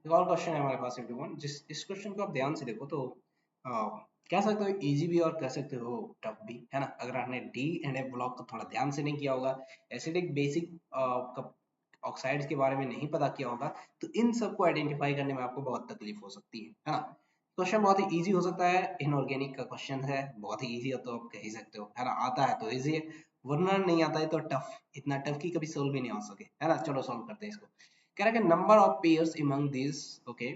एक और क्वेश्चन है हमारे पास एवरीवन, जिस इस क्वेश्चन को आप ध्यान से देखो तो कह सकते हो इजी भी और कह सकते हो टफ भी, है ना। अगर आपने डी एंड एफ ब्लॉक को थोड़ा ध्यान से नहीं किया होगा, एसिडिक बेसिक ऑक्साइड्स के बारे में नहीं पता किया होगा, तो इन सबको आइडेंटिफाई करने में आपको बहुत तकलीफ हो सकती है ना। क्वेश्चन बहुत ही इजी हो सकता है, इनऑर्गेनिक का क्वेश्चन है, बहुत ही इजी हो तो आप कह ही सकते हो, है ना। आता है तो इजी है, वरना नहीं आता है तो टफ, इतना टफ की कभी सोल्व भी नहीं हो सके, है ना। चलो सोल्व करते हैं इसको। कह रहा है कि number of pairs among this, okay,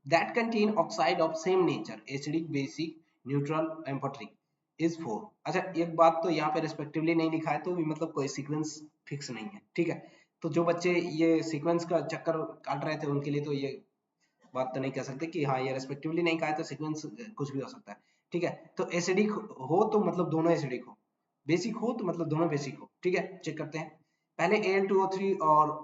that contain oxide of same nature, acidic, basic, neutral, amphoteric is 4। अच्छा, एक बात तो यहाँ पे रिस्पेक्टिवली नहीं लिखा है, तो भी मतलब कोई सीक्वेंस फिक्स नहीं है, ठीक है। तो जो बच्चे ये सीक्वेंस का चक्कर काट रहे थे उनके लिए तो ये बात तो नहीं कह सकते कि हाँ ये रेस्पेक्टिवली नहीं कहा है तो सीक्वेंस कुछ भी हो सकता है, ठीक है। तो एसिडिक हो तो मतलब दोनों एसिडिक हो, बेसिक हो तो मतलब दोनों बेसिक हो, ठीक है। चेक करते हैं। पहले Al2O3 और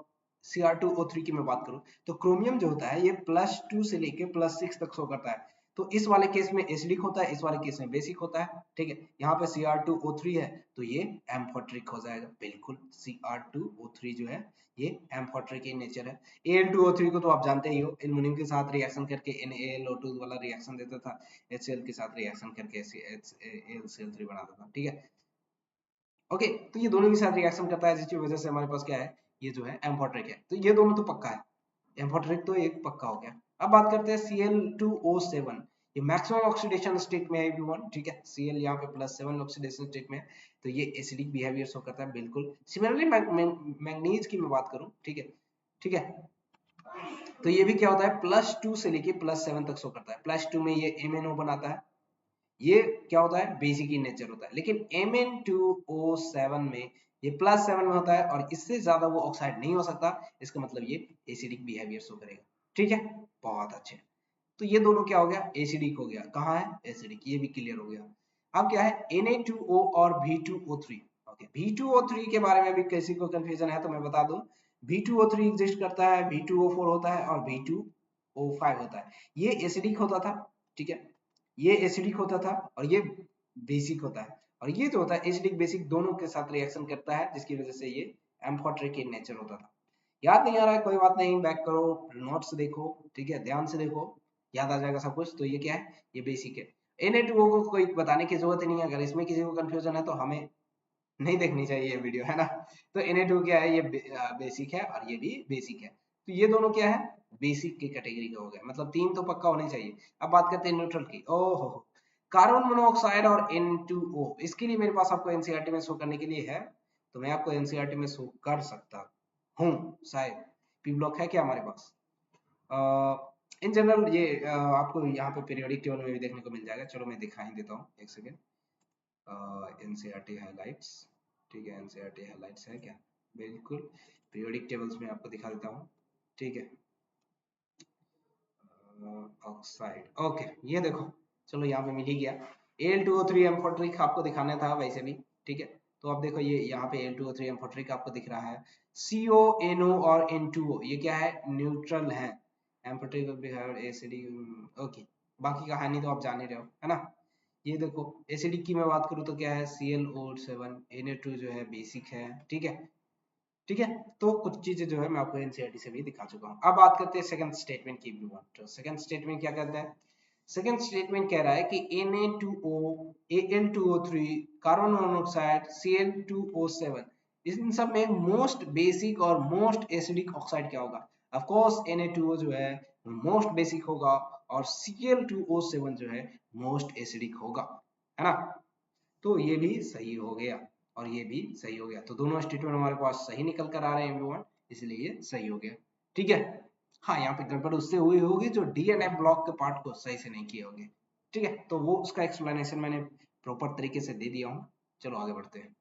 Cr2O3 की मैं बात करूं तो क्रोमियम जो होता है ये +2 से लेके +6 तक शो करता है। तो इस वाले केस में एसिडिक होता है, इस वाले केस में बेसिक होता है, ठीक है। यहाँ पे Cr2O3 है तो ये एम्फोटेरिक हो जाएगा, बिल्कुल। Cr2O3 जो है ये एम्फोटेरिक इन नेचर है। Al2O3 को तो आप जानते ही हो, एल्युमिनियम के साथ रिएक्शन करके NaLO2 वाला रिएक्शन देता था, HCl के साथ रिएक्शन करके AlCl3 बनाता था, ठीक है। ओके, तो ये दोनों के साथ रिएक्शन करता है जिसकी वजह से हमारे पास क्या है, ये जो है एम्फोटेरिक है। तो ये दोनों तो पक्का है, एम्फोटेरिक तो एक पक्का हो गया। अब बात करते हैं Cl2O7, ये मैक्सिमम ऑक्सीडेशन स्टेट में है एवरीवन, ठीक है। Cl यहाँ पे +7 ऑक्सीडेशन स्टेट में है, तो ये एसिडिक बिहेवियर शो करता है, बिल्कुल। सिमिलरली मैग्नीज की मैं बात करूं, ठीक है, ठीक है, तो ये भी क्या होता है, +2 से लेके +7 तक शो करता है। +2 में ये MnO बनाता है, ये क्या होता है, बेसिक इन नेचर होता है। लेकिन Mn2O7 में ये +7 में होता है और इससे ज्यादा वो ऑक्साइड नहीं हो सकता, इसका मतलब ये एसिडिक बिहेवियर शो करेगा, ठीक है। बहुत अच्छे, तो ये दोनों क्या हो गया, एसिडिक हो गया। कहाँ है एसिडिक, ये भी क्लियर हो गया। अब क्या है Na2O और V2O3, ओके। V2O3 के बारे में भी किसी को कंफ्यूजन है तो मैं बता दूं, V2O3 एग्जिस्ट करता है, V2O4 होता है और V2O5 होता है। ये एसिडिक होता था, ठीक है, ये एसिडिक होता था और ये बेसिक होता है। और ये जो होता है एसिडिक बेसिक दोनों के साथ रिएक्शन करता है, जिसकी वजह से ये एम्फोटेरिक इन नेचर होता था। याद नहीं आ रहा है कोई बात नहीं, बैक करो, नोट्स देखो, ठीक है, ध्यान से देखो, याद आ जाएगा सब कुछ। तो ये क्या है, ये बेसिक है। Na2O को कोई बताने की जरूरत ही नहीं है, अगर इसमें किसी को कंफ्यूजन है तो हमें नहीं देखनी चाहिए ये वीडियो, है ना। तो Na2 क्या है, ये बेसिक है और ये भी बेसिक है। तो ये दोनों क्या है, बेसिक की कैटेगरी का हो गया, मतलब तीन तो पक्का होने चाहिए। अब बात करते हैं न्यूट्रल की। ओहो, कार्बन मोनोऑक्साइड और N2O, इसके लिए मेरे पास आपको एनसीईआरटी में शो करने के लिए है, तो मैं आपको एनसीईआरटी में शो कर सकता हूँ शायद। पी ब्लॉक है क्या हमारे पास? इन जनरल ये आपको यहाँ पे पीरियोडिक टेबल में भी देखने को मिल जाएगा। चलो मैं दिखा ही देता हूँ, एक सेकेंड। एनसीईआरटी हाइलाइट्स, ठीक है, एनसीईआरटी हाइलाइट्स है क्या, बिल्कुल। पीरियोडिक टेबल्स में आपको दिखा देता हूँ, ठीक है। ऑक्साइड, ओके, ये देखो, चलो यहाँ पे मिल ही गया। Al2O3 एम्फोटेरिक आपको दिखाना था वैसे भी, ठीक है। तो अब देखो ये यहाँ पे Al2O3 एम्फोटेरिक आपको दिख रहा है। CONO और N2O ये क्या है, न्यूट्रल है, एम्फोटेरिक बिहेवियर एसिडिक, ओके। बाकी कहानी तो आप जान ही रहे हो, है ना। ये देखो एसिडिक की मैं बात करूँ तो क्या है, ClO7, Na2 जो है बेसिक है, ठीक है, ठीक है। तो कुछ चीजें जो है मैं आपको एनसीईआरटी से भी दिखा चुका हूँ। अब बात करते हैं सेकंड स्टेटमेंट की। तो सेकंड स्टेटमेंट क्या कहता है, सेकंड स्टेटमेंट कह रहा है कि Na2O, Al2O3, carbon monoxide, Cl2O7, इन सब में मोस्ट बेसिक और मोस्ट एसिडिक ऑक्साइड क्या होगा। ऑफ कोर्स Na2O जो है मोस्ट बेसिक होगा और Cl2O7 जो है मोस्ट एसिडिक होगा, है ना। तो ये भी सही हो गया और ये भी सही हो गया, तो दोनों स्टेटमेंट हमारे पास सही निकल कर आ रहे हैं एवरीवन, इसलिए ये सही हो गया, ठीक है। हाँ, यहाँ पे गड़बड़ उससे हुई होगी जो डी एंड एफ ब्लॉक के पार्ट को सही से नहीं किए होंगे, ठीक है। तो वो उसका एक्सप्लेनेशन मैंने प्रॉपर तरीके से दे दिया हूँ। चलो आगे बढ़ते हैं।